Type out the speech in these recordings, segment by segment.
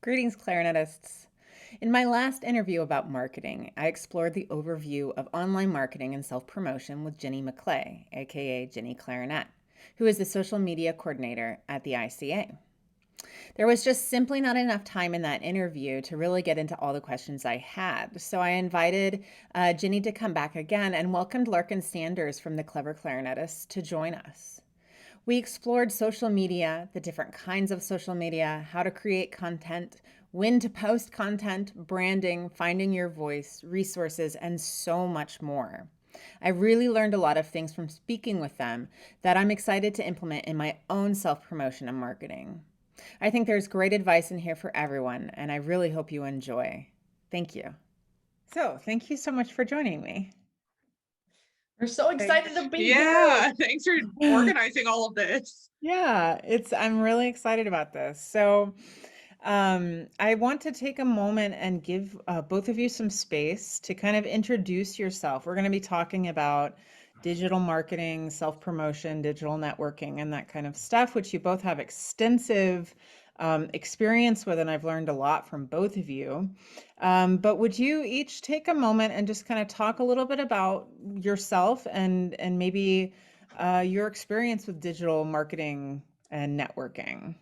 Greetings, clarinetists. In my last interview about marketing, I explored the overview of online marketing and self-promotion with Jenny Maclay, aka Jenny Clarinet, who is the social media coordinator at the ICA. There was just simply not enough time in that interview to really get into all the questions I had, so I invited Jenny to come back again and welcomed Larkin Sanders from the Clever Clarinetist to join us. We explored social media, the different kinds of social media, how to create content, when to post content, branding, finding your voice, resources, and so much more. I really learned a lot of things from speaking with them that I'm excited to implement in my own self-promotion and marketing. I think there's great advice in here for everyone, and I really hope you enjoy. Thank you. So, thank you so much for joining me. We're so Thanks. excited to be Yeah, thanks for organizing all of this. Yeah, I'm really excited about this. So, I want to take a moment and give both of you some space to kind of introduce yourself. We're going to be talking about digital marketing, self-promotion, digital networking, and that kind of stuff, which you both have extensive experience with, and I've learned a lot from both of you. But would you each take a moment and just kind of talk a little bit about yourself and maybe your experience with digital marketing and networking?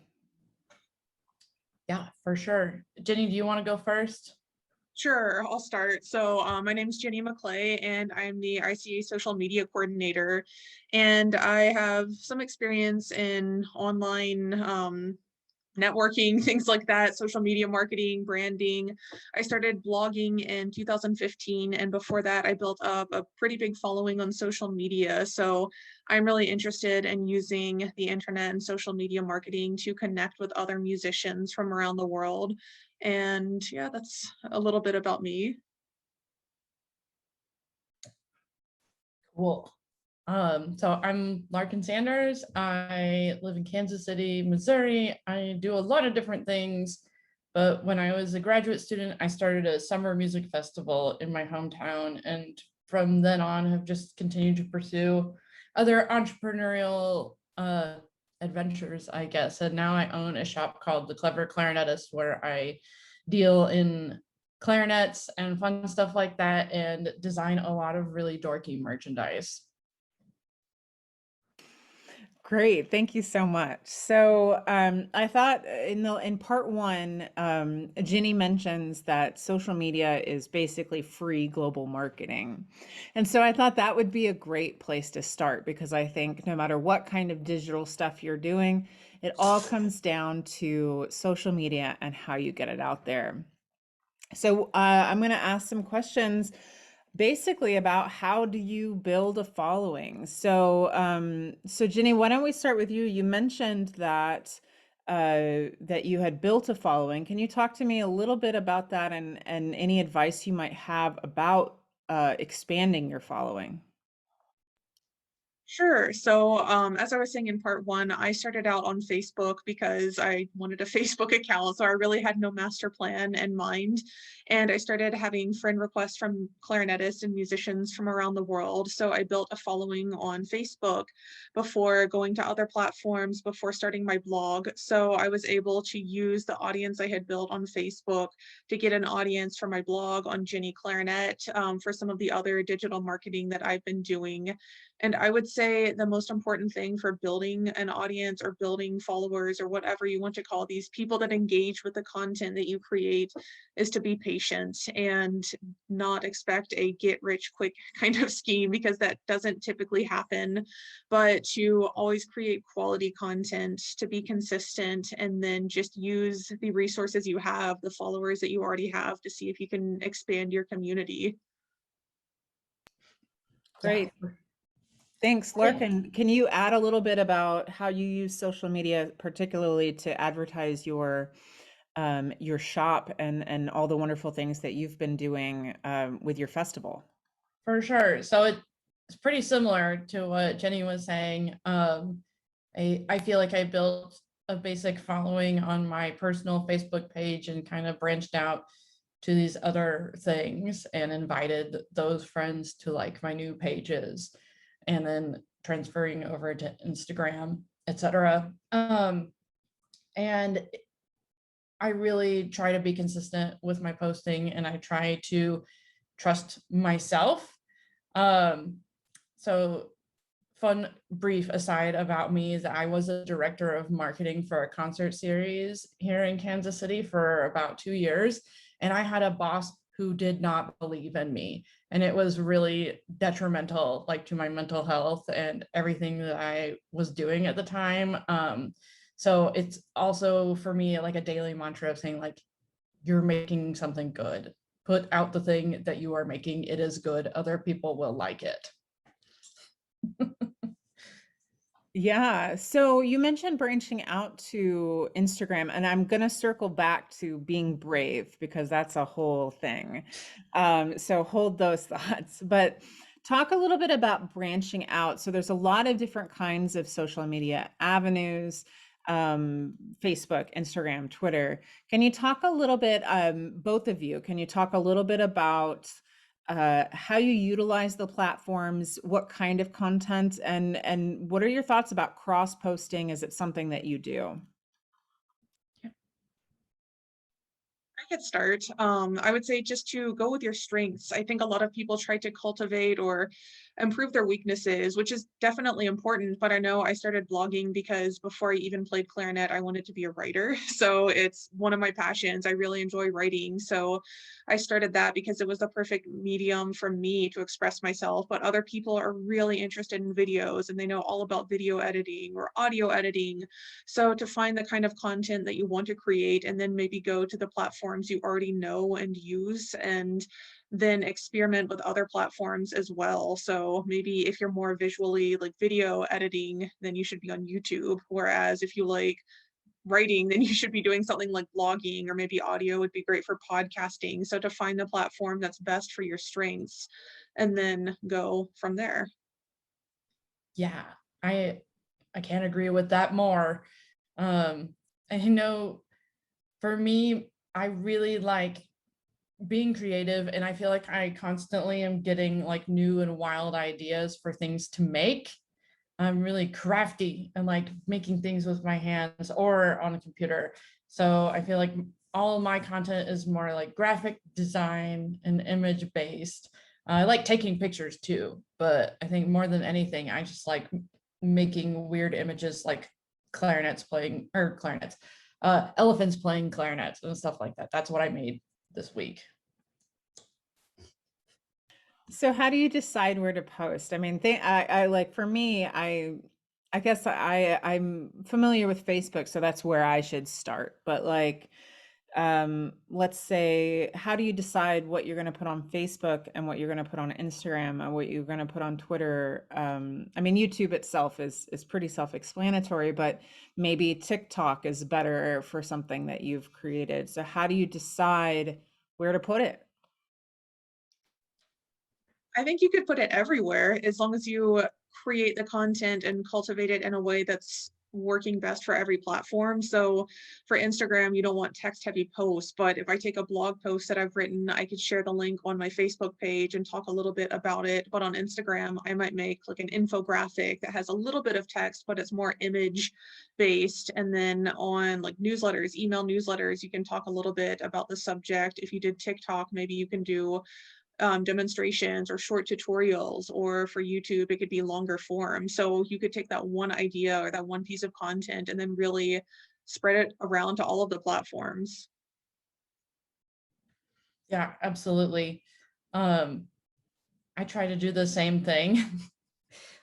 Yeah, for sure. Jenny, do you want to go first? Sure, I'll start. So, my name is Jenny Maclay, and I'm the ICA social media coordinator. And I have some experience in online networking, things like that, social media marketing, branding. I started blogging in 2015, and before that, I built up a pretty big following on social media. So I'm really interested in using the internet and social media marketing to connect with other musicians from around the world. And yeah, that's a little bit about me. Cool. So I'm Larkin Sanders. I live in Kansas City, Missouri. I do a lot of different things, but when I was a graduate student, I started a summer music festival in my hometown, and from then on have just continued to pursue other entrepreneurial adventures, I guess. And now I own a shop called The Clever Clarinetist, where I deal in clarinets and fun stuff like that and design a lot of really dorky merchandise. Great, thank you so much. So I thought in part one, Ginny mentions that social media is basically free global marketing, and so I thought that would be a great place to start because I think no matter what kind of digital stuff you're doing, it all comes down to social media and how you get it out there. So I'm going to ask some questions basically about how do you build a following. So Ginny, why don't we start with you? You mentioned that that you had built a following. Can you talk to me a little bit about that and any advice you might have about expanding your following? Sure. So, as I was saying in part one, I started out on Facebook because I wanted a Facebook account. So I really had no master plan in mind. And I started having friend requests from clarinetists and musicians from around the world. So I built a following on Facebook before going to other platforms, before starting my blog. So I was able to use the audience I had built on Facebook to get an audience for my blog on Jenny Clarinet, for some of the other digital marketing that I've been doing. And I would say the most important thing for building an audience or building followers or whatever you want to call these people that engage with the content that you create is to be patient and not expect a get rich quick kind of scheme, because that doesn't typically happen, but to always create quality content, to be consistent, and then just use the resources you have, the followers that you already have, to see if you can expand your community. Yeah. Great. Thanks, Larkin. Can you add a little bit about how you use social media, particularly to advertise your shop and all the wonderful things that you've been doing with your festival? For sure. So it's pretty similar to what Jenny was saying. I feel like I built a basic following on my personal Facebook page and kind of branched out to these other things and invited those friends to like my new pages and then transferring over to Instagram, etc. And I really try to be consistent with my posting, and I try to trust myself. Um, so fun brief aside about me is that I was a director of marketing for a concert series here in Kansas City for about 2 years. And I had a boss who did not believe in me. And it was really detrimental, like to my mental health and everything that I was doing at the time. So it's also for me like a daily mantra of saying like, you're making something good. Put out the thing that you are making. It is good. Other people will like it. Yeah. So you mentioned branching out to Instagram, and I'm going to circle back to being brave because that's a whole thing. So hold those thoughts. But talk a little bit about branching out. So there's a lot of different kinds of social media avenues, Facebook, Instagram, Twitter. Can you talk a little bit, both of you, can you talk a little bit about how you utilize the platforms, what kind of content, and what are your thoughts about cross posting? Is it something that you do? I could start. I would say just to go with your strengths. I think a lot of people try to cultivate or improve their weaknesses, which is definitely important. But I know I started blogging because before I even played clarinet, I wanted to be a writer. So it's one of my passions. I really enjoy writing. So I started that because it was the perfect medium for me to express myself. But other people are really interested in videos and they know all about video editing or audio editing. So to find the kind of content that you want to create and then maybe go to the platforms you already know and use and then experiment with other platforms as well. So maybe if you're more visually like video editing, then you should be on YouTube. Whereas if you like writing, then you should be doing something like blogging, or maybe audio would be great for podcasting. So to find the platform that's best for your strengths and then go from there. Yeah, I can't agree with that more. And you know, for me, I really like being creative, and I feel like I constantly am getting like new and wild ideas for things to make. I'm really crafty and like making things with my hands or on a computer. So I feel like all of my content is more like graphic design and image based. I like taking pictures too, but I think more than anything, I just like making weird images like elephants playing clarinets and stuff like that. That's what I made this week. So how do you decide where to post? I mean, I like, for me, I guess I'm familiar with Facebook, so that's where I should start. But like, let's say, how do you decide what you're going to put on Facebook and what you're going to put on Instagram and what you're going to put on Twitter? I mean, YouTube itself is pretty self-explanatory, but maybe TikTok is better for something that you've created. So how do you decide where to put it? I think you could put it everywhere as long as you create the content and cultivate it in a way that's working best for every platform. So for Instagram, you don't want text heavy posts, but if I take a blog post that I've written, I could share the link on my Facebook page and talk a little bit about it. But on Instagram, I might make like an infographic that has a little bit of text, but it's more image based. And then on like newsletters, email newsletters, you can talk a little bit about the subject. If you did TikTok, maybe you can do demonstrations or short tutorials, or for YouTube, it could be longer form. So you could take that one idea or that one piece of content and then really spread it around to all of the platforms. Yeah, absolutely. Um, I try to do the same thing,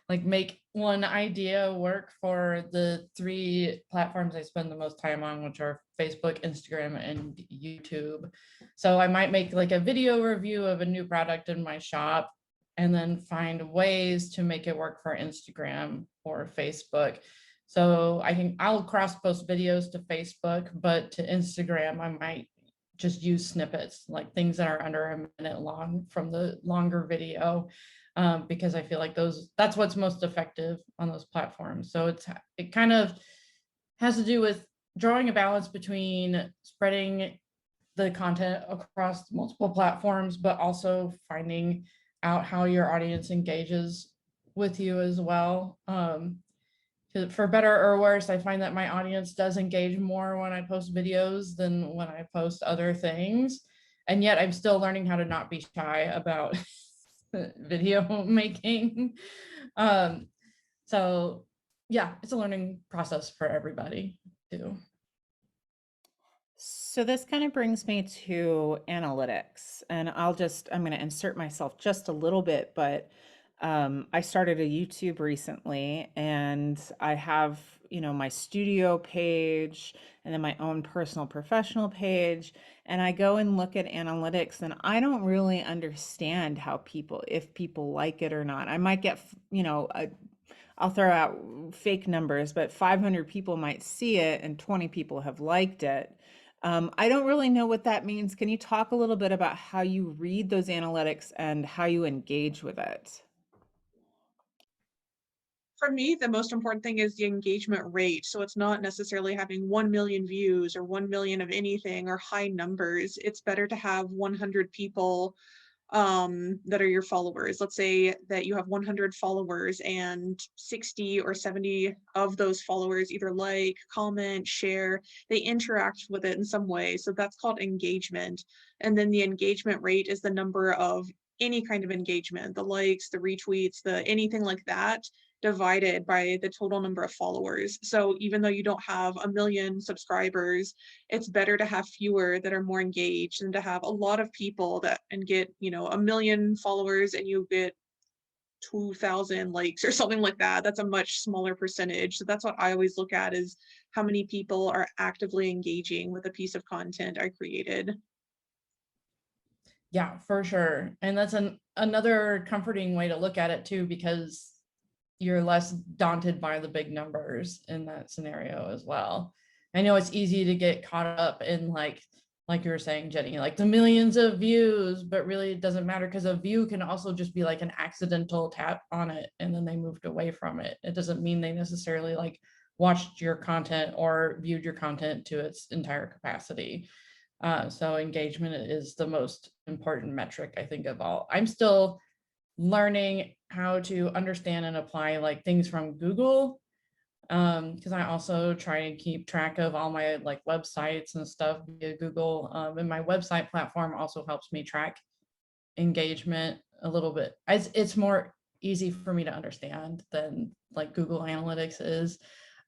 like make one idea work for the 3 platforms I spend the most time on, which are Facebook, Instagram, and YouTube. So I might make like a video review of a new product in my shop and then find ways to make it work for Instagram or Facebook. So I'll cross post videos to Facebook, but to Instagram, I might just use snippets, like things that are under a minute long from the longer video, because I feel like that's what's most effective on those platforms. So it kind of has to do with drawing a balance between spreading the content across multiple platforms, but also finding out how your audience engages with you as well. For better or worse, I find that my audience does engage more when I post videos than when I post other things. And yet I'm still learning how to not be shy about video making. So yeah, it's a learning process for everybody too. So this kind of brings me to analytics, and I'm going to insert myself just a little bit, but I started a YouTube recently, and I have, my studio page and then my own personal professional page, and I go and look at analytics, and I don't really understand if people like it or not. I might get, I'll throw out fake numbers, but 500 people might see it and 20 people have liked it. I don't really know what that means. Can you talk a little bit about how you read those analytics and how you engage with it? For me, the most important thing is the engagement rate. So it's not necessarily having 1 million views or 1 million of anything or high numbers. It's better to have 100 people that are your followers. Let's say that you have 100 followers and 60 or 70 of those followers either like, comment, share, they interact with it in some way. So that's called engagement. And then the engagement rate is the number of any kind of engagement, the likes, the retweets, the anything like that, divided by the total number of followers. So even though you don't have 1 million subscribers, it's better to have fewer that are more engaged than to have a lot of people that and get 1 million followers and you get 2,000 likes or something like that. That's a much smaller percentage. So that's what I always look at, is how many people are actively engaging with a piece of content I created. Yeah, for sure. And that's another comforting way to look at it too, because you're less daunted by the big numbers in that scenario as well. I know it's easy to get caught up in like you were saying, Jenny, like the millions of views, but really it doesn't matter, because a view can also just be like an accidental tap on it and then they moved away from it. It doesn't mean they necessarily like watched your content or viewed your content to its entire capacity. So engagement is the most important metric, I think, of all. I'm still learning how to understand and apply like things from Google, because I also try to keep track of all my like websites and stuff via Google, and my website platform also helps me track engagement a little bit. It's more easy for me to understand than like Google Analytics is.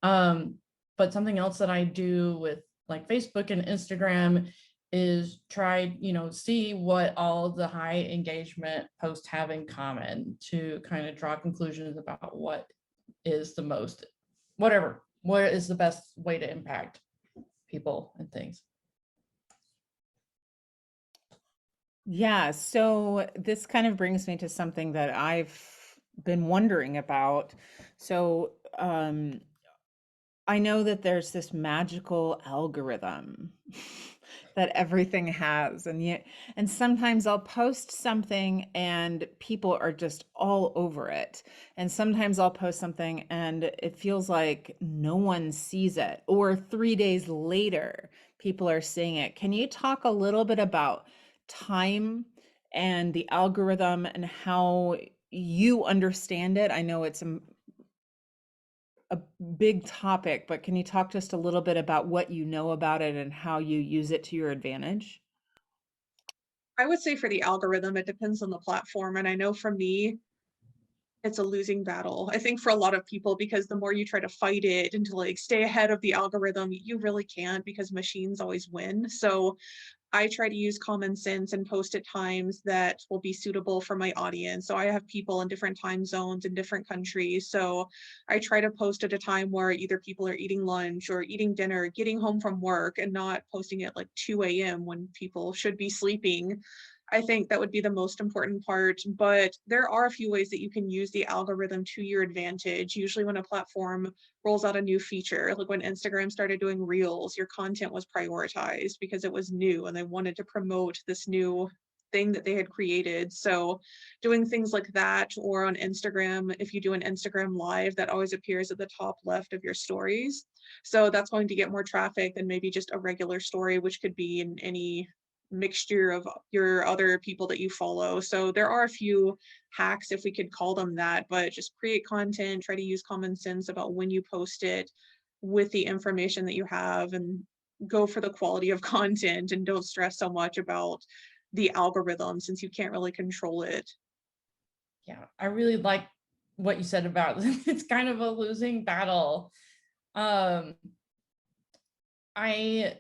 But something else that I do with like Facebook and Instagram is try, see what all the high engagement posts have in common to kind of draw conclusions about what is the most, what is the best way to impact people and things. Yeah, so this kind of brings me to something that I've been wondering about. So, I know that there's this magical algorithm that everything has, and sometimes I'll post something and people are just all over it. And sometimes I'll post something and it feels like no one sees it, or 3 days later people are seeing it. Can you talk a little bit about time and the algorithm and how you understand it? I know it's a big topic, but can you talk just a little bit about what you know about it and how you use it to your advantage? I would say for the algorithm, it depends on the platform. And I know for me, it's a losing battle, I think, for a lot of people, because the more you try to fight it and to like stay ahead of the algorithm, you really can't, because machines always win. So I try to use common sense and post at times that will be suitable for my audience. So I have people in different time zones in different countries. So I try to post at a time where either people are eating lunch or eating dinner, getting home from work, and not posting at like 2 a.m. when people should be sleeping. I think that would be the most important part, but there are a few ways that you can use the algorithm to your advantage. Usually when a platform rolls out a new feature, like when Instagram started doing reels, your content was prioritized because it was new and they wanted to promote this new thing that they had created. So doing things like that, or on Instagram, if you do an Instagram live, that always appears at the top left of your stories. So that's going to get more traffic than maybe just a regular story, which could be in any mixture of your other people that you follow. So there are a few hacks, if we could call them that, but just create content, try to use common sense about when you post it with the information that you have, and go for the quality of content, and don't stress so much about the algorithm since you can't really control it. Yeah, I really like what you said about it's kind of a losing battle. Um, I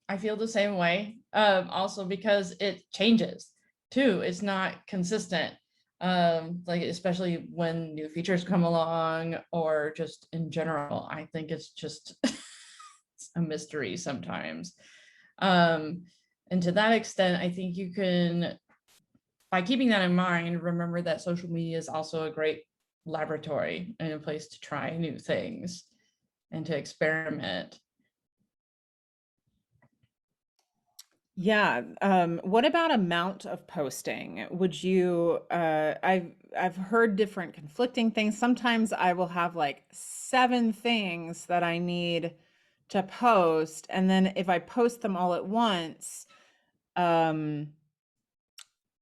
I feel the same way. Also because it changes too. It's not consistent. Like especially when new features come along or just in general, I think it's just it's a mystery sometimes. Um, and to that extent, I think you can, by keeping that in mind, remember that social media is also a great laboratory and a place to try new things and to experiment. Yeah. What about amount of posting? Would you, I've heard different conflicting things. Sometimes I will have like 7 things that I need to post, and then if I post them all at once, um,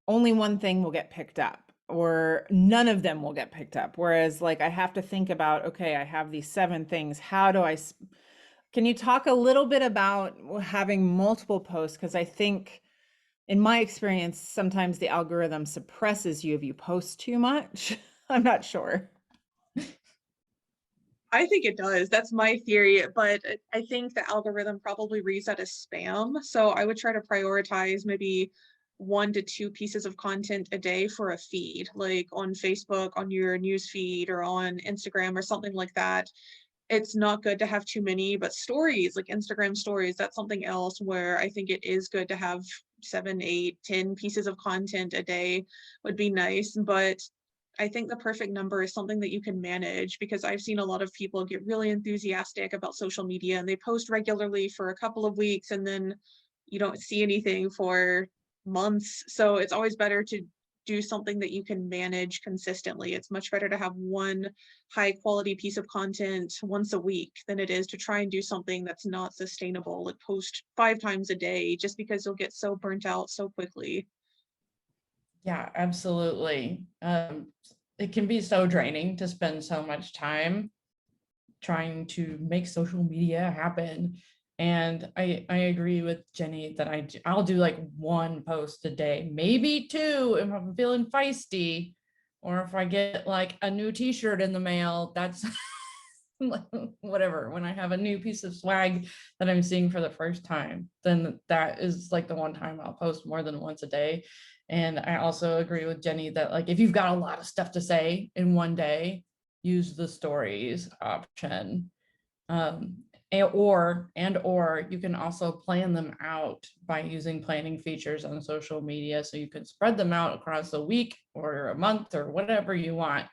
only one thing will get picked up, or none of them will get picked up. Whereas like I have to think about, okay, I have these 7 things. How do I can you talk a little bit about having multiple posts? Because I think in my experience, sometimes the algorithm suppresses you if you post too much. I'm not sure. I think it does. That's my theory, but I think the algorithm probably reads that as spam. So I would try to prioritize maybe 1 to 2 pieces of content a day for a feed, like on Facebook, on your news feed, or on Instagram or something like that. It's not good to have too many, but stories, like Instagram stories, that's something else where I think it is good to have 7, 8, 10 pieces of content a day would be nice. But I think the perfect number is something that you can manage, because I've seen a lot of people get really enthusiastic about social media and they post regularly for a couple of weeks and then you don't see anything for months. So it's always better to do something that you can manage consistently. It's much better to have one high quality piece of content once a week than it is to try and do something that's not sustainable, like post 5 times a day, just because you'll get so burnt out so quickly. Yeah, absolutely. It can be so draining to spend so much time trying to make social media happen. And I agree with Jenny that I'll do like 1 post a day, maybe 2 if I'm feeling feisty, or if I get like a new t-shirt in the mail, that's whatever. When I have a new piece of swag that I'm seeing for the first time, then that is like the one time I'll post more than once a day. And I also agree with Jenny that like if you've got a lot of stuff to say in one day, use the stories option. Or you can also plan them out by using planning features on social media, so you can spread them out across a week or a month or whatever you want,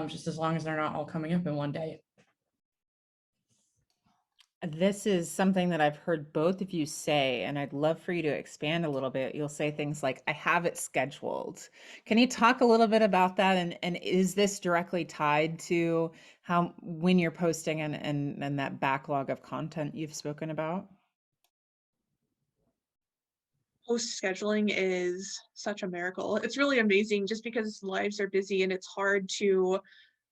just as long as they're not all coming up in one day. This is something that I've heard both of you say, and I'd love for you to expand a little bit. You'll say things like, I have it scheduled. Can you talk a little bit about that? And is this directly tied to how, when you're posting and that backlog of content you've spoken about? Post scheduling is such a miracle. It's really amazing just because lives are busy and it's hard to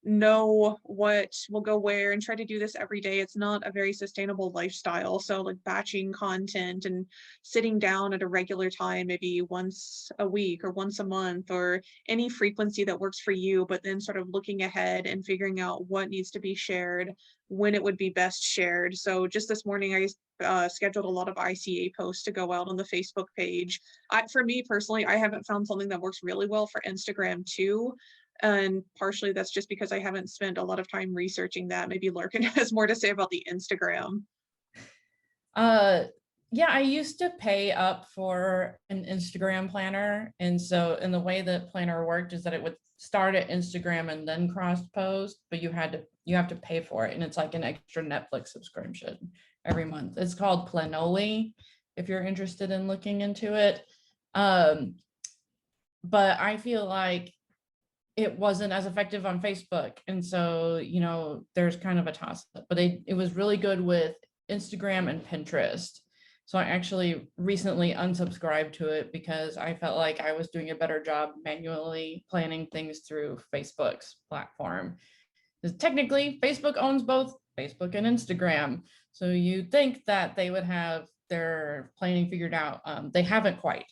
know what will go where and try to do this every day. It's not a very sustainable lifestyle. So like batching content and sitting down at a regular time, maybe once a week or once a month, or any frequency that works for you, but then sort of looking ahead and figuring out what needs to be shared, when it would be best shared. So just this morning, I scheduled a lot of ICA posts to go out on the Facebook page. For me personally, I haven't found something that works really well for Instagram too. And partially that's just because I haven't spent a lot of time researching that. Maybe Larkin has more to say about the Instagram. Yeah, I used to pay up for an Instagram planner. And so, and the way that planner worked is that it would start at Instagram and then cross post, but you have to pay for it. And it's like an extra Netflix subscription every month. It's called Planoly, if you're interested in looking into it. But I feel like it wasn't as effective on Facebook. And so, there's kind of a toss up, but it was really good with Instagram and Pinterest. So I actually recently unsubscribed to it because I felt like I was doing a better job manually planning things through Facebook's platform. Because technically, Facebook owns both Facebook and Instagram. So you'd think that they would have their planning figured out. They haven't quite.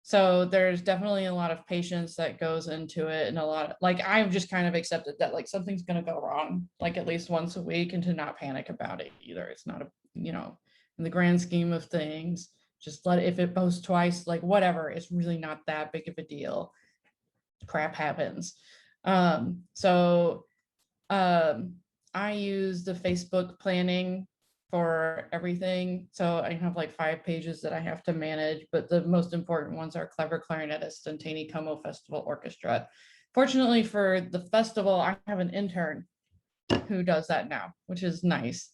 So there's definitely a lot of patience that goes into it, and a lot of, like, I've just kind of accepted that like something's going to go wrong like at least once a week, and to not panic about it either. It's not a, in the grand scheme of things, just let it, if it posts twice, like whatever, it's really not that big of a deal. Crap happens. So I use the Facebook planning for everything. So I have like 5 pages that I have to manage, but the most important ones are Clever Clarinetist and Taney Como Festival Orchestra. Fortunately for the festival, I have an intern who does that now, which is nice.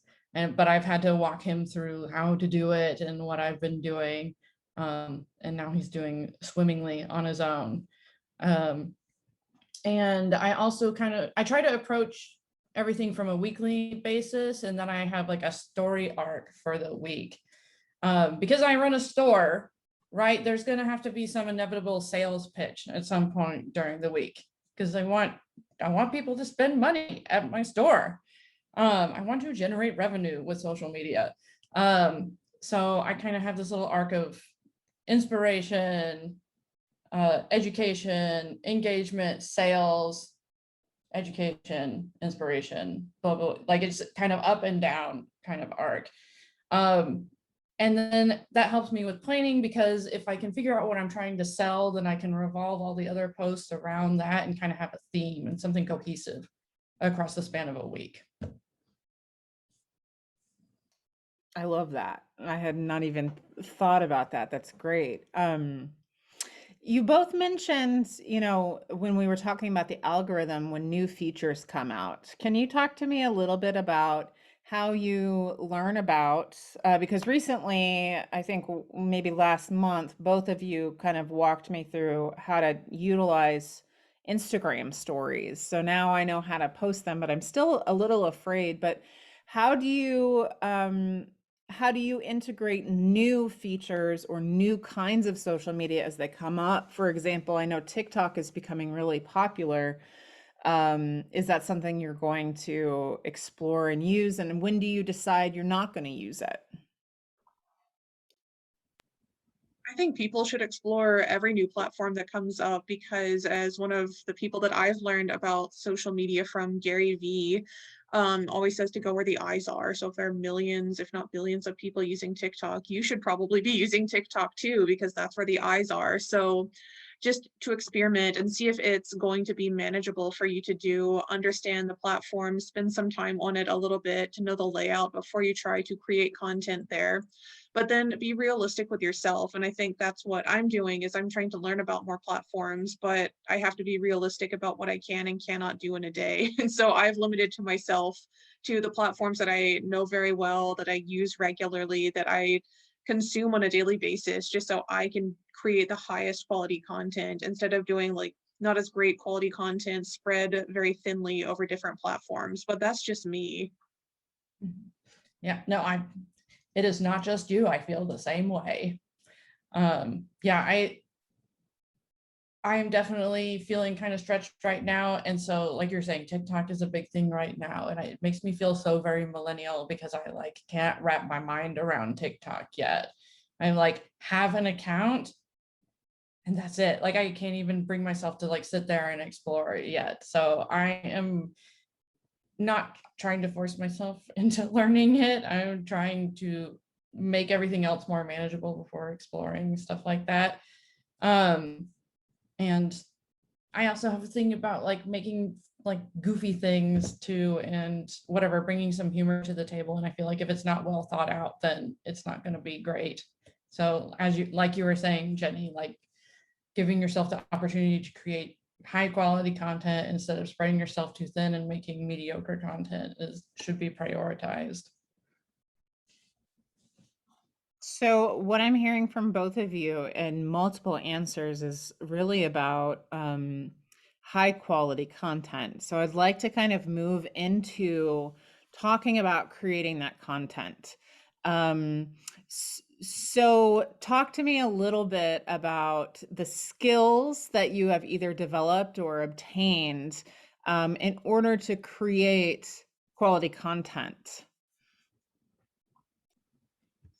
But I've had to walk him through how to do it and what I've been doing. And now he's doing swimmingly on his own. And I also I try to approach everything from a weekly basis, and then I have like a story arc for the week. Because I run a store, right? There's going to have to be some inevitable sales pitch at some point during the week, because I want people to spend money at my store. I want to generate revenue with social media. So I kind of have this little arc of inspiration, education, engagement, sales, education, inspiration, blah, blah, like it's kind of up and down kind of arc. And then that helps me with planning, because if I can figure out what I'm trying to sell, then I can revolve all the other posts around that and kind of have a theme and something cohesive across the span of a week. I love that. I had not even thought about that. That's great. You both mentioned, when we were talking about the algorithm, when new features come out. Can you talk to me a little bit about how you learn about, because recently, I think maybe last month, both of you kind of walked me through how to utilize Instagram stories. So now I know how to post them, but I'm still a little afraid. But how do you, how do you integrate new features or new kinds of social media as they come up? For example, I know TikTok is becoming really popular. Is that something you're going to explore and use? And when do you decide you're not going to use it? I think people should explore every new platform that comes up, because as one of the people that I've learned about social media from, Gary Vee, always says to go where the eyes are. So if there are millions, if not billions of people using TikTok, you should probably be using TikTok too, because that's where the eyes are. So just to experiment and see if it's going to be manageable for you to do, understand the platform, spend some time on it a little bit to know the layout before you try to create content there. But then be realistic with yourself. And I think that's what I'm doing, is I'm trying to learn about more platforms, but I have to be realistic about what I can and cannot do in a day. And so I've limited to myself to the platforms that I know very well, that I use regularly, that I consume on a daily basis, just so I can create the highest quality content instead of doing like not as great quality content spread very thinly over different platforms. But that's just me. Yeah, no, it is not just you. I feel the same way. Yeah, I am definitely feeling kind of stretched right now. And so, like you're saying, TikTok is a big thing right now. And it makes me feel so very millennial, because I like can't wrap my mind around TikTok yet. I'm like, have an account and that's it. Like, I can't even bring myself to like sit there and explore it yet. So I am not trying to force myself into learning it. I'm trying to make everything else more manageable before exploring stuff like that. And I also have a thing about like making like goofy things too, and whatever, bringing some humor to the table. And I feel like if it's not well thought out, then it's not going to be great. So as you, like you were saying, Jenny, like giving yourself the opportunity to create high quality content instead of spreading yourself too thin and making mediocre content should be prioritized. So what I'm hearing from both of you and multiple answers is really about high quality content. So I'd like to kind of move into talking about creating that content. So, talk to me a little bit about the skills that you have either developed or obtained in order to create quality content.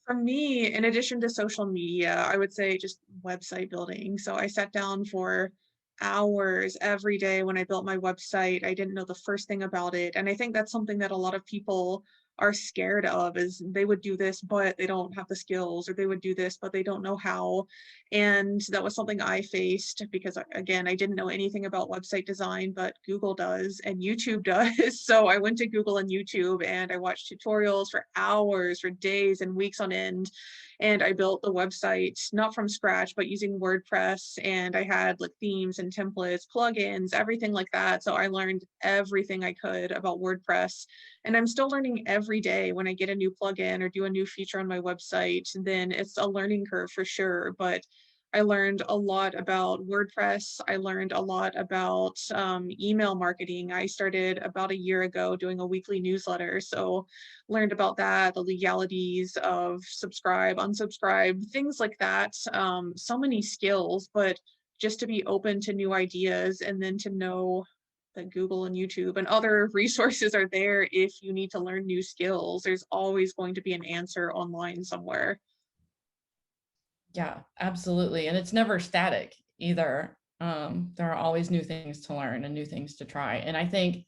For me, in addition to social media, I would say just website building. So I sat down for hours every day when I built my website. I didn't know the first thing about it. And I think that's something that a lot of people are scared of is they would do this, but they don't have the skills, or they would do this, but they don't know how. And that was something I faced because again, I didn't know anything about website design, but Google does and YouTube does. So I went to Google and YouTube and I watched tutorials for hours, for days and weeks on end. And I built the website, not from scratch, but using WordPress. And I had like themes and templates, plugins, everything like that. So I learned everything I could about WordPress. And I'm still learning every day when I get a new plugin or do a new feature on my website. Then it's a learning curve for sure. But I learned a lot about WordPress. I learned a lot about email marketing. I started about a year ago doing a weekly newsletter. So learned about that, the legalities of subscribe, unsubscribe, things like that. So many skills, but just to be open to new ideas and then to know that Google and YouTube and other resources are there if you need to learn new skills. There's always going to be an answer online somewhere. Yeah, absolutely. And it's never static either. There are always new things to learn and new things to try. And I think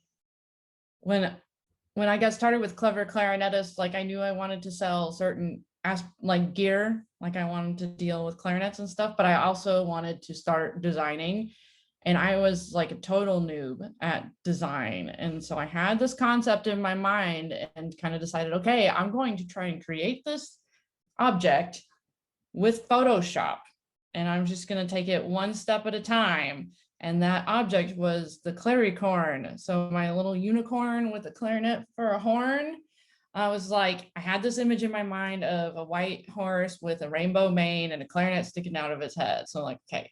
when I got started with Clever Clarinetist, like I knew I wanted to sell certain like gear, like I wanted to deal with clarinets and stuff, but I also wanted to start designing. And I was like a total noob at design. And so I had this concept in my mind and kind of decided, okay, I'm going to try and create this object with Photoshop. And I'm just going to take it one step at a time. And that object was the claricorn. So my little unicorn with a clarinet for a horn. I was like, I had this image in my mind of a white horse with a rainbow mane and a clarinet sticking out of its head. So I'm like, okay,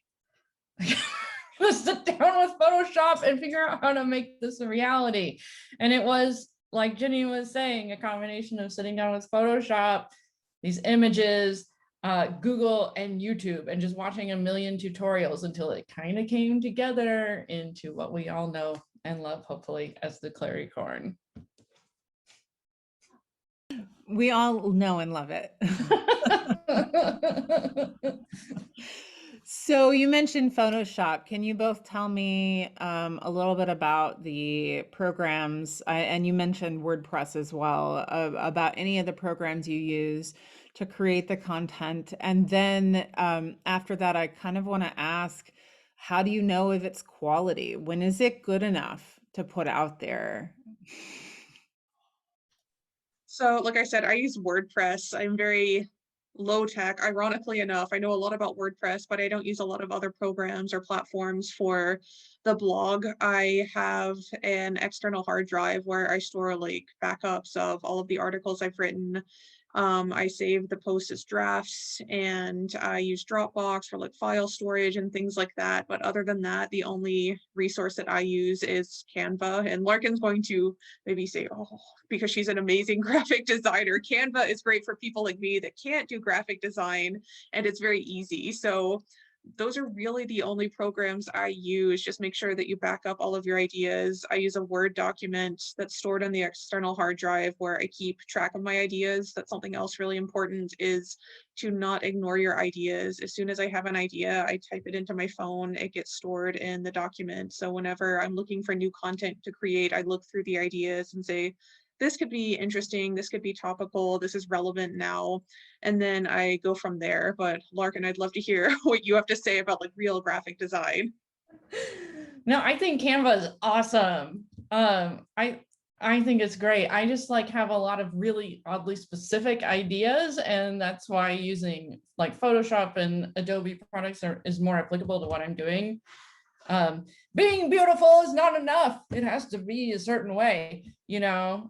let's sit down with Photoshop and figure out how to make this a reality. And it was, like Jenny was saying, a combination of sitting down with Photoshop, these images, Google and YouTube, and just watching a million tutorials until it kind of came together into what we all know and love, hopefully, as the claricorn. We all know and love it. So you mentioned Photoshop. Can you both tell me a little bit about the programs, and you mentioned WordPress as well, about any of the programs you use to create the content? And then after that, I kind of want to ask, how do you know if it's quality? When is it good enough to put out there? So, like I said, I use WordPress. I'm very low tech. Ironically enough, I know a lot about WordPress, but I don't use a lot of other programs or platforms for the blog. I have an external hard drive where I store like backups of all of the articles I've written. I save the posts as drafts and I use Dropbox for like file storage and things like that. But other than that, the only resource that I use is Canva. And Larkin's going to maybe say, oh, because she's an amazing graphic designer. Canva is great for people like me that can't do graphic design and it's very easy. So those are really the only programs I use. Just make sure that you back up all of your ideas. I use a Word document that's stored on the external hard drive where I keep track of my ideas. That's something else really important, is to not ignore your ideas. As soon as I have an idea, I type it into my phone. It gets stored in the document. So whenever I'm looking for new content to create, I look through the ideas and say, this could be interesting, this could be topical, this is relevant now, and then I go from there. But Larkin, I'd love to hear what you have to say about like real graphic design. No, I think Canva is awesome. I think it's great. I just like have a lot of really oddly specific ideas, and that's why using like Photoshop and Adobe products is more applicable to what I'm doing. Being beautiful is not enough. It has to be a certain way, you know?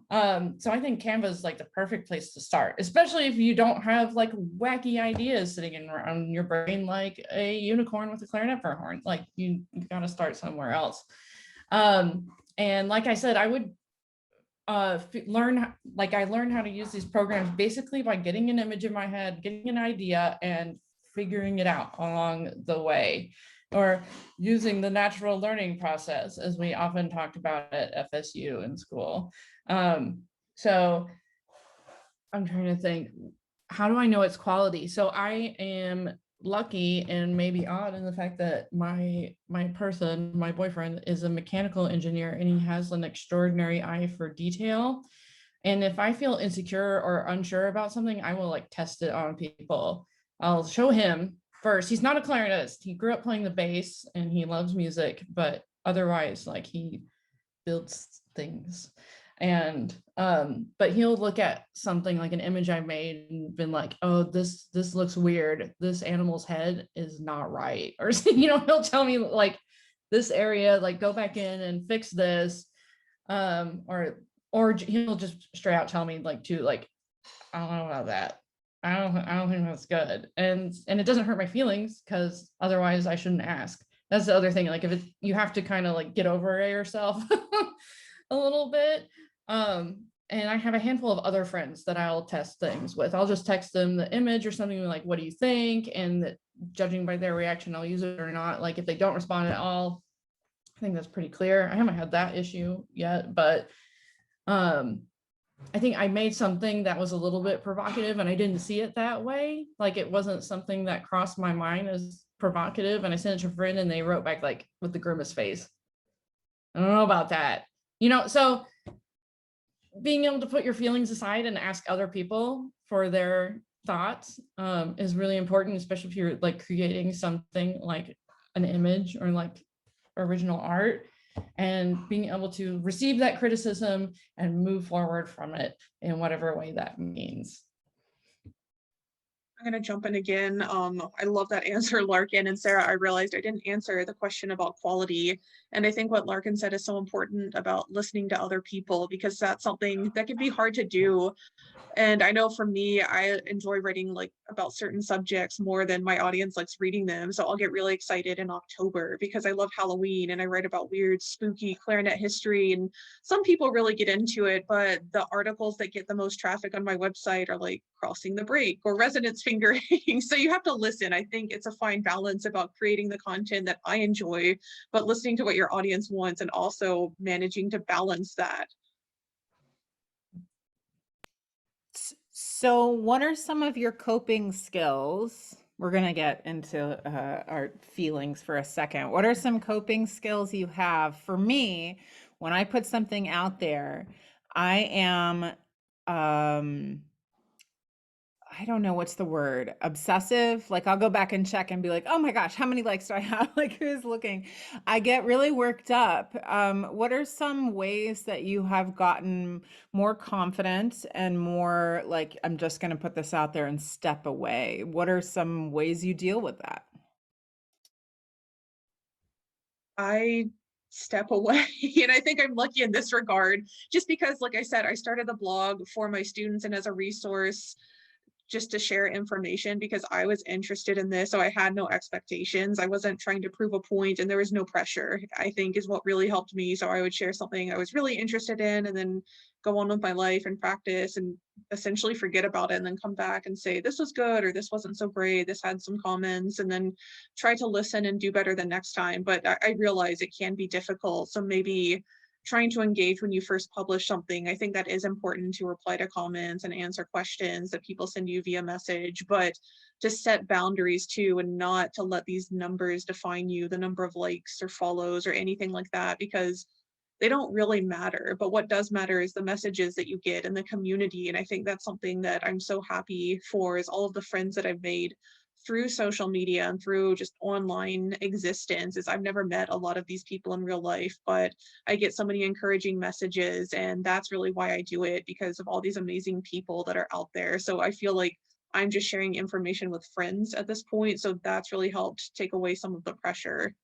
So I think Canva is like the perfect place to start, especially if you don't have like wacky ideas sitting in around your brain, like a unicorn with a clarinet for a horn. Like you got to start somewhere else. And like I said, I would I learned how to use these programs basically by getting an image in my head, getting an idea, and figuring it out along the way, or using the natural learning process, as we often talked about at FSU in school. So I'm trying to think, how do I know it's quality? So I am lucky and maybe odd in the fact that my boyfriend is a mechanical engineer, and he has an extraordinary eye for detail. And if I feel insecure or unsure about something, I will like test it on people. I'll show him first. He's not a clarinetist. He grew up playing the bass and he loves music, but otherwise, like, he builds things. And but he'll look at something like an image I made and been like, oh, this looks weird, this animal's head is not right, or he'll tell me like, this area, like, go back in and fix this, or he'll just straight out tell me like, I don't know about that, I don't think that's good, and it doesn't hurt my feelings, because otherwise I shouldn't ask. That's the other thing, like, if you have to kind of like get over it yourself a little bit. And I have a handful of other friends that I'll test things with. I'll just text them the image or something like, what do you think? And judging by their reaction, I'll use it or not. Like, if they don't respond at all, I think that's pretty clear. I haven't had that issue yet, but I think I made something that was a little bit provocative and I didn't see it that way. Like, it wasn't something that crossed my mind as provocative. And I sent it to a friend and they wrote back like with the grimace face. I don't know about that. So being able to put your feelings aside and ask other people for their thoughts is really important, especially if you're like creating something like an image or like original art, and being able to receive that criticism and move forward from it in whatever way that means. I'm going to jump in again. I love that answer, Larkin. And Sarah, I realized I didn't answer the question about quality. And I think what Larkin said is so important about listening to other people, because that's something that can be hard to do. And I know for me, I enjoy writing like about certain subjects more than my audience likes reading them. So I'll get really excited in October because I love Halloween and I write about weird, spooky clarinet history. And some people really get into it, but the articles that get the most traffic on my website are like Crossing the Break or Resonance Fingering. So you have to listen. I think it's a fine balance about creating the content that I enjoy, but listening to what your audience wants and also managing to balance that. So what are some of your coping skills? We're going to get into our feelings for a second. What are some coping skills you have? For me, when I put something out there, I am, I don't know what's the word, obsessive. Like, I'll go back and check and be like, oh my gosh, how many likes do I have? Like, who's looking? I get really worked up. What are some ways that you have gotten more confident and more like, I'm just going to put this out there and step away? What are some ways you deal with that? I step away. And I think I'm lucky in this regard, just because, like I said, I started the blog for my students and as a resource just to share information because I was interested in this. So I had no expectations. I wasn't trying to prove a point and there was no pressure, I think is what really helped me. So I would share something I was really interested in and then go on with my life and practice and essentially forget about it and then come back and say, this was good or this wasn't so great. This had some comments, and then try to listen and do better the next time. But I realize it can be difficult. So maybe trying to engage when you first publish something. I think that is important, to reply to comments and answer questions that people send you via message, but to set boundaries too, and not to let these numbers define you, the number of likes or follows or anything like that, because they don't really matter. But what does matter is the messages that you get in the community. And I think that's something that I'm so happy for, is all of the friends that I've made through social media and through just online existence. Is I've never met a lot of these people in real life, but I get so many encouraging messages, and that's really why I do it, because of all these amazing people that are out there. So I feel like I'm just sharing information with friends at this point. So that's really helped take away some of the pressure.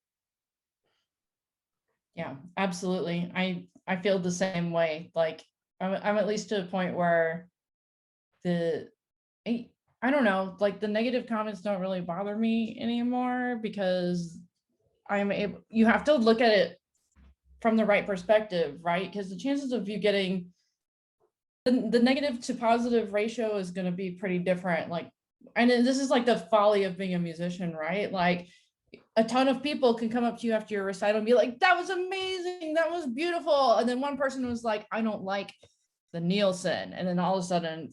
Yeah, absolutely. I feel the same way. Like, I'm at least to a point where I don't know, like, the negative comments don't really bother me anymore, because you have to look at it from the right perspective, right? Because the chances of you getting the negative to positive ratio is going to be pretty different. Like, and this is like the folly of being a musician, right? Like, a ton of people can come up to you after your recital and be like, that was amazing, that was beautiful. And then one person was like, I don't like the Nielsen. And then all of a sudden,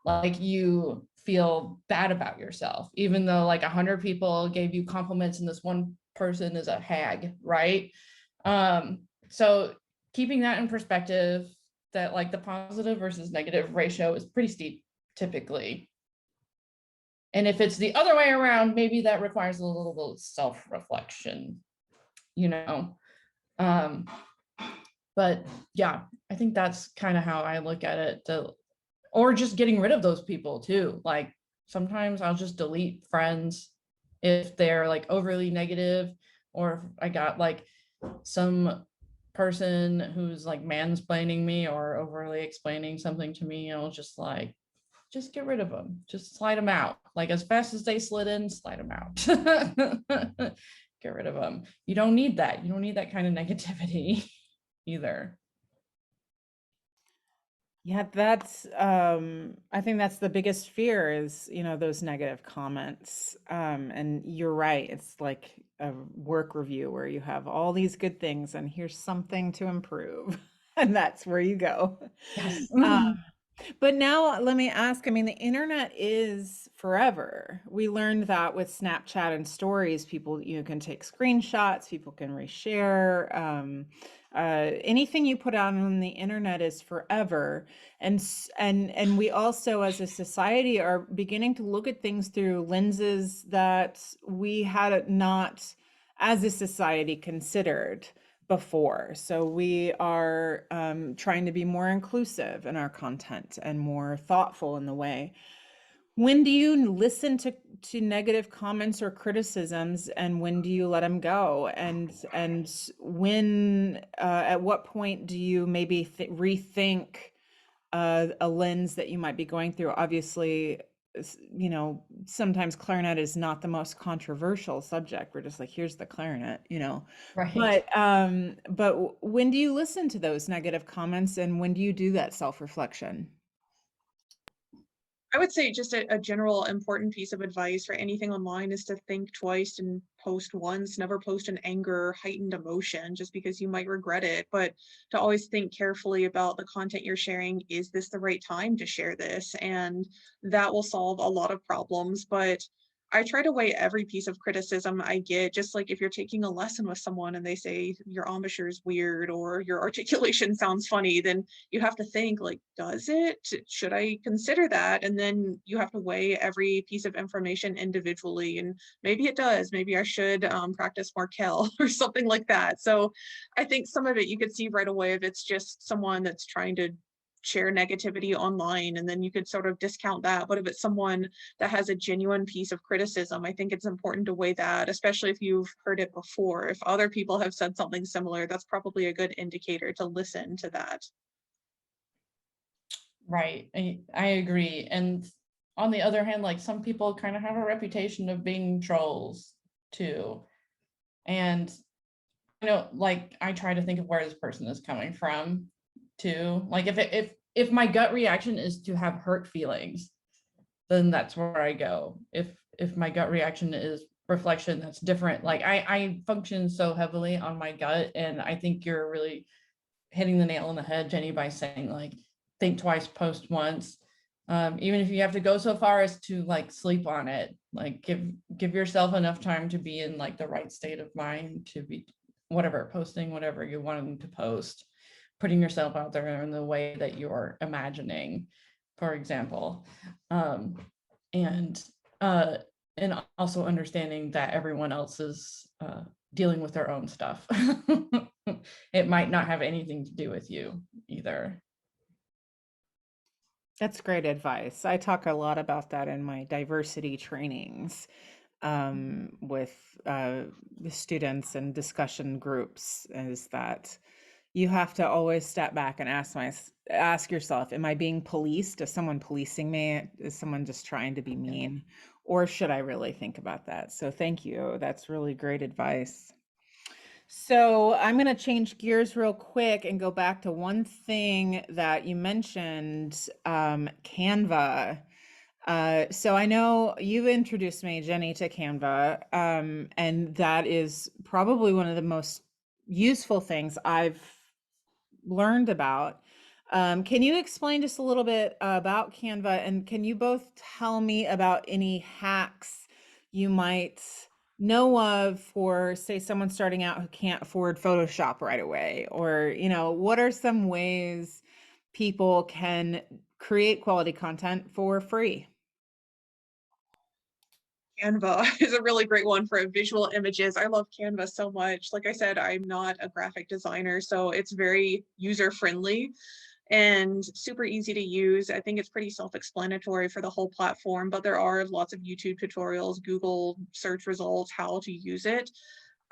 like, you feel bad about yourself, even though like 100 people gave you compliments and this one person is a hag, right? So keeping that in perspective, that like the positive versus negative ratio is pretty steep typically. And if it's the other way around, maybe that requires a little bit of self-reflection, you know. But yeah, I think that's kind of how I look at it. Or just getting rid of those people too. Like, sometimes I'll just delete friends if they're like overly negative, or if I got like some person who's like mansplaining me or overly explaining something to me, I'll just like, just get rid of them. Just slide them out. Like, as fast as they slid in, slide them out. Get rid of them. You don't need that. You don't need that kind of negativity either. Yeah, that's I think that's the biggest fear is, those negative comments. And you're right. It's like a work review where you have all these good things and here's something to improve. And that's where you go. Yes. But now let me ask, I mean, the internet is forever. We learned that with Snapchat and stories, people, can take screenshots, people can reshare. Anything you put out on the internet is forever. And we also, as a society, are beginning to look at things through lenses that we had not, as a society, considered before. So we are trying to be more inclusive in our content and more thoughtful in the way. When do you listen to negative comments or criticisms, and when do you let them go? And when at what point do you maybe rethink a lens that you might be going through? Obviously, sometimes clarinet is not the most controversial subject. We're just like, here's the clarinet, Right. But when do you listen to those negative comments, and when do you do that self-reflection? I would say just a general important piece of advice for anything online is to think twice and post once. Never post an anger, heightened emotion just because you might regret it, but to always think carefully about the content you're sharing. Is this the right time to share this? And that will solve a lot of problems. But I try to weigh every piece of criticism I get, just like if you're taking a lesson with someone and they say your embouchure is weird or your articulation sounds funny, then you have to think, like, does it? Should I consider that? And then you have to weigh every piece of information individually. And maybe it does. Maybe I should practice more Kel or something like that. So I think some of it you could see right away if it's just someone that's trying to share negativity online, and then you could sort of discount that. But if it's someone that has a genuine piece of criticism, I think it's important to weigh that, especially if you've heard it before. If other people have said something similar, that's probably a good indicator to listen to that. Right. I agree. And on the other hand, like, some people kind of have a reputation of being trolls too. And like, I try to think of where this person is coming from too. Like, if my gut reaction is to have hurt feelings, then that's where I go. If my gut reaction is reflection, that's different. Like, I function so heavily on my gut, and I think you're really hitting the nail on the head, Jenny, by saying, like, think twice, post once. Even if you have to go so far as to like sleep on it, like, give yourself enough time to be in like the right state of mind to be posting whatever you're wanting to post, putting yourself out there in the way that you're imagining, for example. And also understanding that everyone else is dealing with their own stuff. It might not have anything to do with you either. That's great advice. I talk a lot about that in my diversity trainings with the students and discussion groups, is that you have to always step back and ask yourself, am I being policed? Is someone policing me? Is someone just trying to be mean? Or should I really think about that? So thank you. That's really great advice. So I'm going to change gears real quick and go back to one thing that you mentioned, Canva. So I know you introduced me, Jenny, to Canva, and that is probably one of the most useful things I've learned about. Can you explain just a little bit about Canva, and can you both tell me about any hacks you might know of for, say, someone starting out who can't afford Photoshop right away? Or, what are some ways people can create quality content for free? Canva is a really great one for visual images. I love Canva so much. Like I said, I'm not a graphic designer, so it's very user friendly and super easy to use. I think it's pretty self-explanatory for the whole platform, but there are lots of YouTube tutorials, Google search results, how to use it.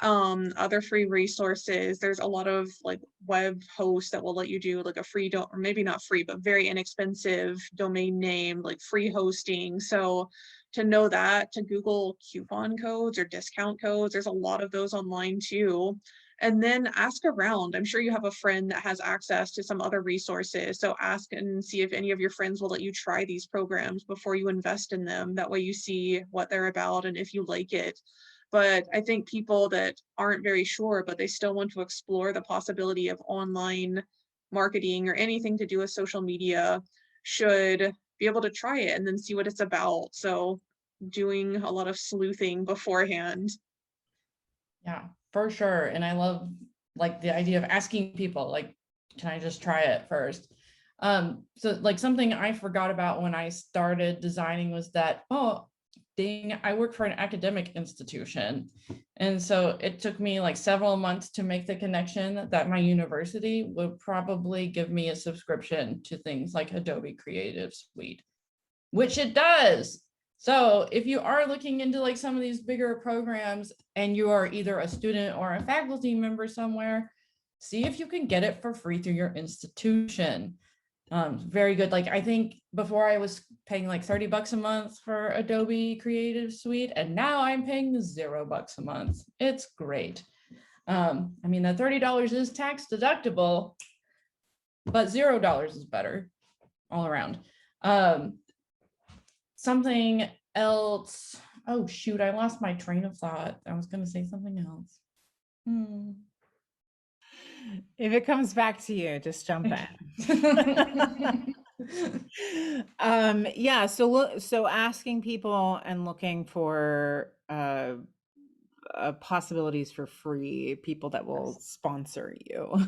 Other free resources, there's a lot of like web hosts that will let you do like a free, or maybe not free, but very inexpensive domain name, like free hosting. So to know that, to Google coupon codes or discount codes, there's a lot of those online too. And then ask around. I'm sure you have a friend that has access to some other resources. So ask and see if any of your friends will let you try these programs before you invest in them. That way you see what they're about and if you like it. But I think people that aren't very sure, but they still want to explore the possibility of online marketing or anything to do with social media should be able to try it and then see what it's about. So doing a lot of sleuthing beforehand. Yeah, for sure. And I love like the idea of asking people, like, can I just try it first? So like something I forgot about when I started designing was that, oh, dang, I work for an academic institution. And so it took me like several months to make the connection that my university would probably give me a subscription to things like Adobe Creative Suite, which it does. So if you are looking into like some of these bigger programs and you are either a student or a faculty member somewhere, see if you can get it for free through your institution. Very good. Like I think before I was paying like $30 a month for Adobe Creative Suite, and now I'm paying $0 a month. It's great. I mean, the $30 is tax deductible, but $0 is better all around. Something else. Oh shoot, I lost my train of thought. I was going to say something else. If it comes back to you, just jump in. Yeah, so asking people and looking for possibilities for free, people that will sponsor you.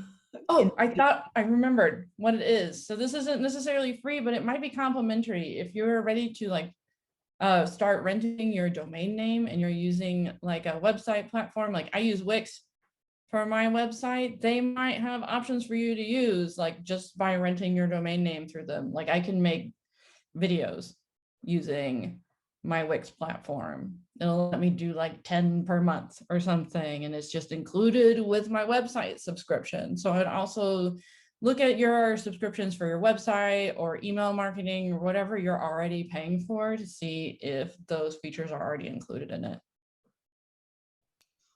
Oh, I thought I remembered what it is. So this isn't necessarily free, but it might be complimentary if you're ready to like start renting your domain name and you're using like a website platform. Like I use Wix for my website. They might have options for you to use like just by renting your domain name through them. Like I can make videos using my Wix platform. It'll let me do like 10 per month or something, and it's just included with my website subscription. So I'd also look at your subscriptions for your website or email marketing or whatever you're already paying for to see if those features are already included in it.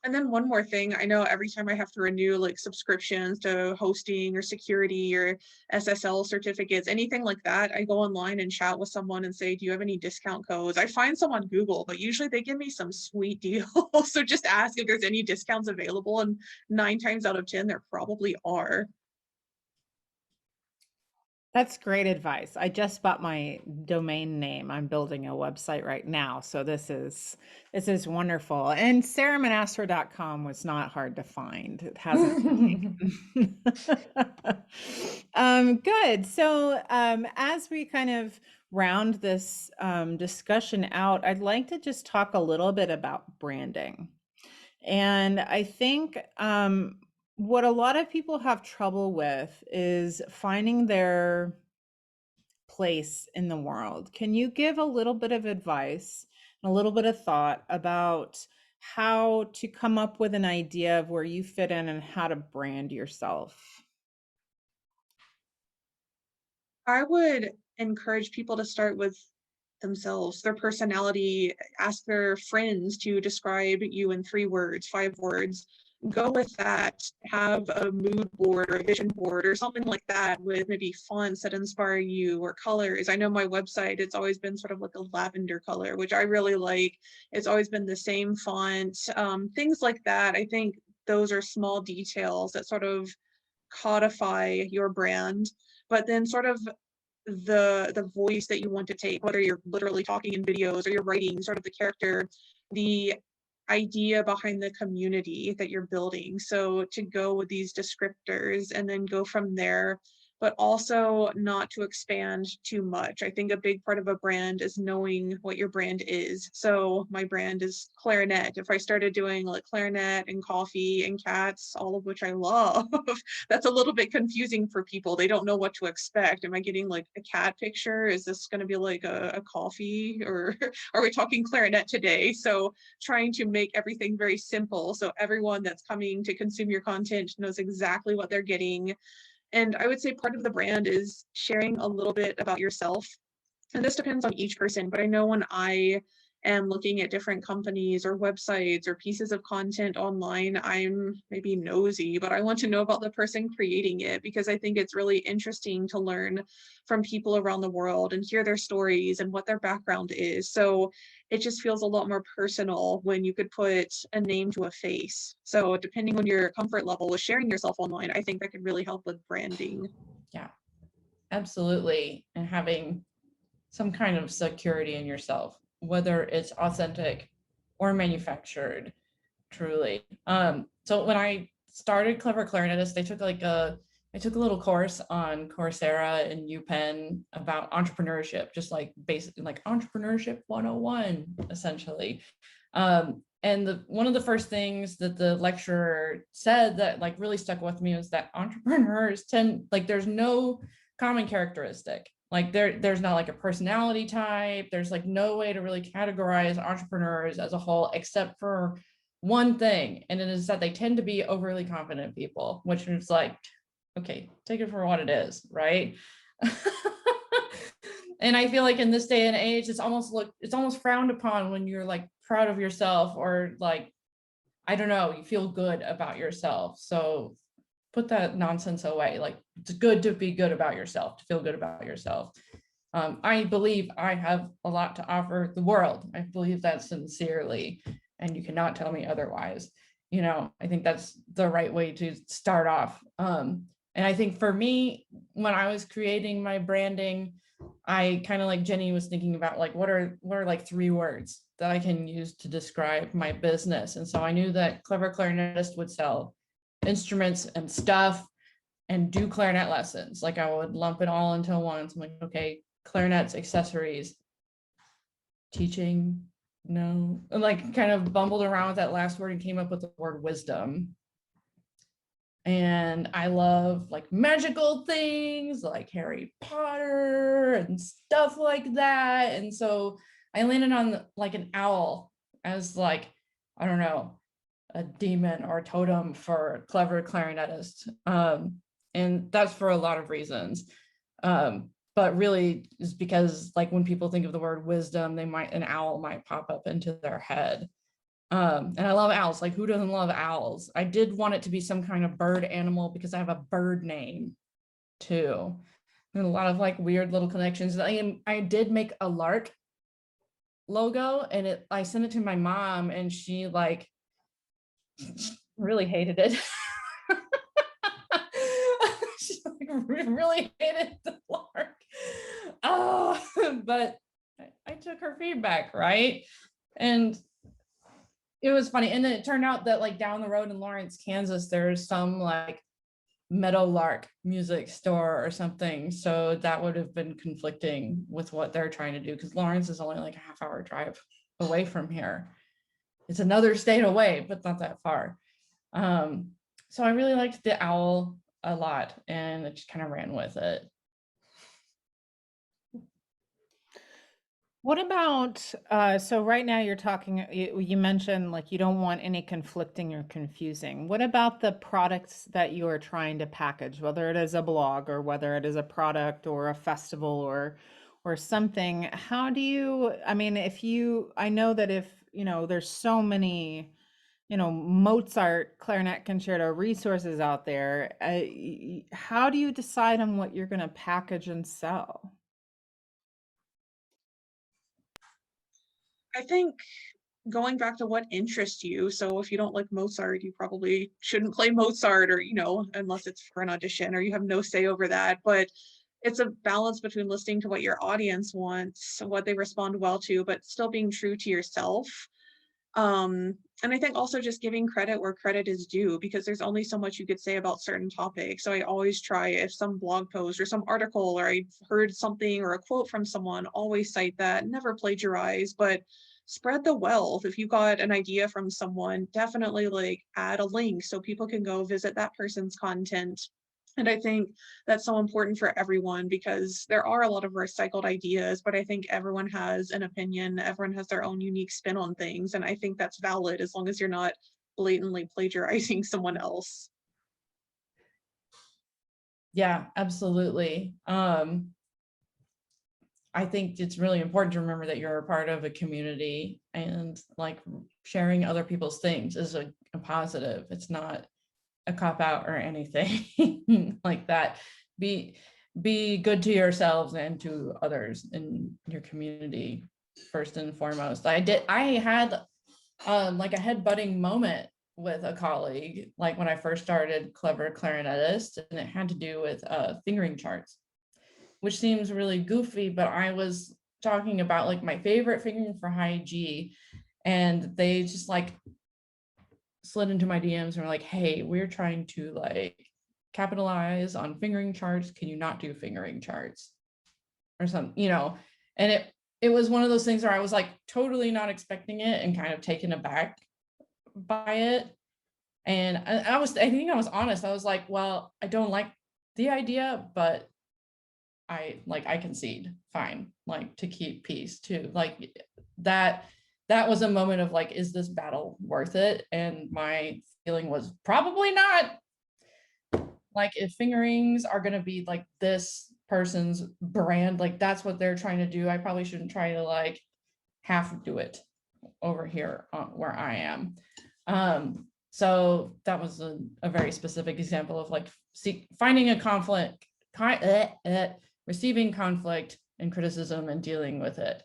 And then one more thing, I know every time I have to renew like subscriptions to hosting or security or SSL certificates, anything like that, I go online and chat with someone and say, do you have any discount codes? I find some on Google, but usually they give me some sweet deals. So just ask if there's any discounts available, and 9 times out of 10, there probably are. That's great advice. I just bought my domain name. I'm building a website right now. So this is wonderful. And sarahmonastro.com was not hard to find. It hasn't. Good. So as we kind of round this discussion out, I'd like to just talk a little bit about branding. And I think what a lot of people have trouble with is finding their place in the world. Can you give a little bit of advice and a little bit of thought about how to come up with an idea of where you fit in and how to brand yourself? I would encourage people to start with themselves, their personality, ask their friends to describe you in 3 words, 5 words. go with that, have a mood board or a vision board or something like that with maybe fonts that inspire you or colors. I know my website, it's always been sort of like a lavender color, which I really like. It's always been the same font, things like that. I think those are small details that sort of codify your brand, but then sort of the voice that you want to take, whether you're literally talking in videos or you're writing, sort of the character, the idea behind the community that you're building. So to go with these descriptors and then go from there, but also not to expand too much. I think a big part of a brand is knowing what your brand is. So my brand is clarinet. If I started doing like clarinet and coffee and cats, all of which I love, that's a little bit confusing for people. They don't know what to expect. Am I getting like a cat picture? Is this going to be like a coffee, or are we talking clarinet today? So trying to make everything very simple so everyone that's coming to consume your content knows exactly what they're getting. And I would say part of the brand is sharing a little bit about yourself. And this depends on each person, but I know when I am looking at different companies or websites or pieces of content online, I'm maybe nosy, but I want to know about the person creating it, because I think it's really interesting to learn from people around the world and hear their stories and what their background is. So it just feels a lot more personal when you could put a name to a face. So depending on your comfort level with sharing yourself online, I think that could really help with branding. Yeah, absolutely. And having some kind of security in yourself, whether it's authentic or manufactured, truly. So when I started Clever Clarinetist, I took a little course on Coursera and UPenn about entrepreneurship, just like basically like entrepreneurship 101, essentially. And one of the first things that the lecturer said that like really stuck with me was that entrepreneurs tend, like there's no common characteristic. Like there's not like a personality type. There's like no way to really categorize entrepreneurs as a whole, except for one thing. And it is that they tend to be overly confident people, which is like, okay, take it for what it is, right? And I feel like in this day and age, it's almost frowned upon when you're like proud of yourself, or like, I don't know, you feel good about yourself. So put that nonsense away. Like, it's good to be good about yourself, to feel good about yourself. I believe I have a lot to offer the world. I believe that sincerely, and you cannot tell me otherwise. You know, I think that's the right way to start off. And I think for me, when I was creating my branding, I kind of like Jenny was thinking about like what are like 3 words that I can use to describe my business. And so I knew that Clever Clarinetist would sell instruments and stuff and do clarinet lessons. Like I would lump it all into one. So I'm like, okay, clarinets, accessories, teaching, no, and like kind of bumbled around with that last word and came up with the word wisdom. And I love like magical things like Harry Potter and stuff like that. And so I landed on like an owl as like, I don't know, a demon or a totem for Clever Clarinetist. And that's for a lot of reasons. But really is because like when people think of the word wisdom, an owl might pop up into their head. And I love owls. Like, who doesn't love owls? I did want it to be some kind of bird animal because I have a bird name too. And a lot of like weird little connections. I did make a lark logo, and I sent it to my mom, and she like really hated it. She like really hated the lark. Oh, but I took her feedback, right? And it was funny. And then it turned out that like down the road in Lawrence, Kansas, there's some like Meadowlark music store or something. So that would have been conflicting with what they're trying to do, because Lawrence is only like a half-hour drive away from here. It's another state away, but not that far. So I really liked the owl a lot, and I just kind of ran with it. What about, so right now you're talking, you mentioned like you don't want any conflicting or confusing. What about the products that you are trying to package, whether it is a blog or whether it is a product or a festival or something? How do you, I mean, I know that if, there's so many Mozart clarinet concerto resources out there. How do you decide on what you're going to package and sell? I think going back to what interests you. So if you don't like Mozart, you probably shouldn't play Mozart, or, unless it's for an audition or you have no say over that. But it's a balance between listening to what your audience wants, what they respond well to, but still being true to yourself. And I think also just giving credit where credit is due, because there's only so much you could say about certain topics. So I always try, if some blog post or some article, or I've heard something or a quote from someone, always cite that, never plagiarize, but spread the wealth. If you got an idea from someone, definitely like add a link so people can go visit that person's content. And I think that's so important for everyone, because there are a lot of recycled ideas, but I think everyone has an opinion, everyone has their own unique spin on things. And I think that's valid as long as you're not blatantly plagiarizing someone else. Yeah, absolutely. I think it's really important to remember that you're a part of a community, and like sharing other people's things is a positive. It's not a cop out or anything like that. Be good to yourselves and to others in your community first and foremost. I had like a headbutting moment with a colleague, like when I first started Clever Clarinetist, and it had to do with fingering charts, which seems really goofy, but I was talking about like my favorite fingering for high G, and they just like slid into my DMs and were like, hey, we're trying to like capitalize on fingering charts. Can you not do fingering charts or something, And it was one of those things where I was like totally not expecting it and kind of taken aback by it. And I think I was honest. I was like, well, I don't like the idea, but I concede, fine, like to keep peace too. Like that was a moment of like, is this battle worth it? And my feeling was probably not. Like if fingerings are going to be like this person's brand, like that's what they're trying to do, I probably shouldn't try to like half do it over here where I am. So that was a very specific example of like finding a conflict, receiving conflict and criticism and dealing with it.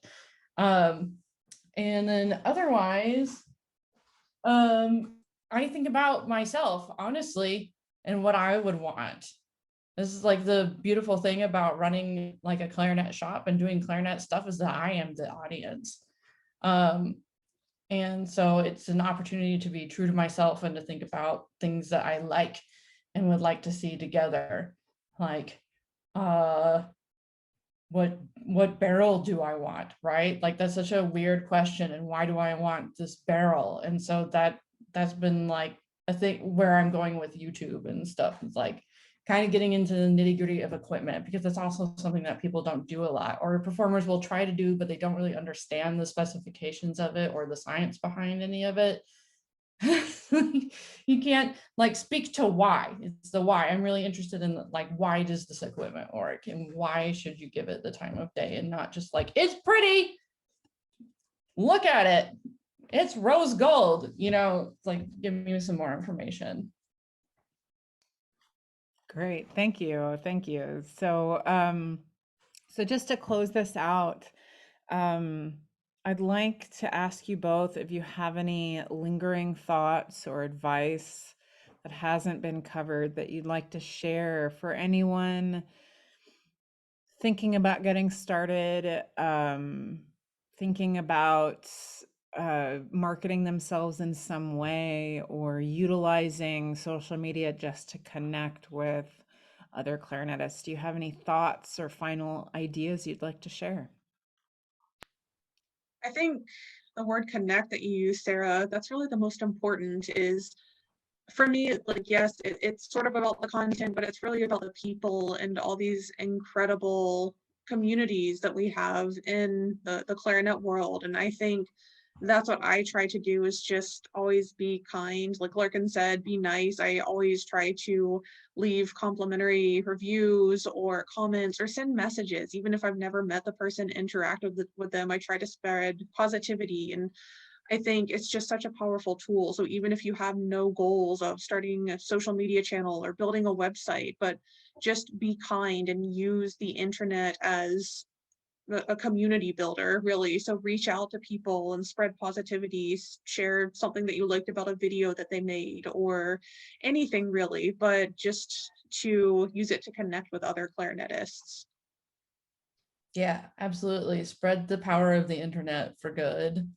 And then otherwise, I think about myself, honestly, and what I would want. This is like the beautiful thing about running like a clarinet shop and doing clarinet stuff, is that I am the audience. And so it's an opportunity to be true to myself and to think about things that I like and would like to see together. Like, what barrel do I want, right? Like that's such a weird question, and why do I want this barrel? And so that's been like a thing where I'm going with YouTube and stuff. It's like kind of getting into the nitty-gritty of equipment, because that's also something that people don't do a lot, or performers will try to do, but they don't really understand the specifications of it or the science behind any of it. You can't like speak to why. It's the why. I'm really interested in like, why does this equipment work, and why should you give it the time of day, and not just like, it's pretty, look at it, it's rose gold, it's like, give me some more information. Great. Thank you. Thank you. So, so just to close this out, I'd like to ask you both if you have any lingering thoughts or advice that hasn't been covered that you'd like to share for anyone thinking about getting started, thinking about marketing themselves in some way, or utilizing social media just to connect with other clarinetists. Do you have any thoughts or final ideas you'd like to share? I think the word connect that you use, Sarah, that's really the most important. Is for me, like, yes, it's sort of about the content, but it's really about the people and all these incredible communities that we have in the clarinet world. And I think that's what I try to do, is just always be kind. Like Larkin said, be nice. I always try to leave complimentary reviews or comments or send messages. Even if I've never met the person, interact with them, I try to spread positivity. And I think it's just such a powerful tool. So even if you have no goals of starting a social media channel or building a website, but just be kind and use the internet as a community builder, really. So reach out to people and spread positivity, share something that you liked about a video that they made or anything really, but just to use it to connect with other clarinetists. Yeah, absolutely. Spread the power of the internet for good.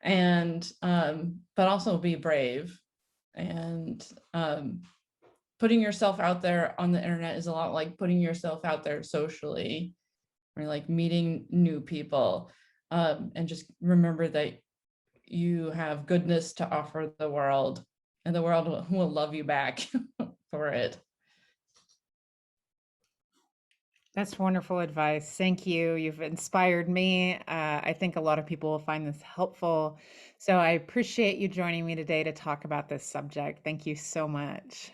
And but also be brave. And putting yourself out there on the internet is a lot like putting yourself out there socially, or like meeting new people. And just remember that you have goodness to offer the world, and the world will love you back for it. That's wonderful advice. Thank you. You've inspired me. I think a lot of people will find this helpful. So I appreciate you joining me today to talk about this subject. Thank you so much.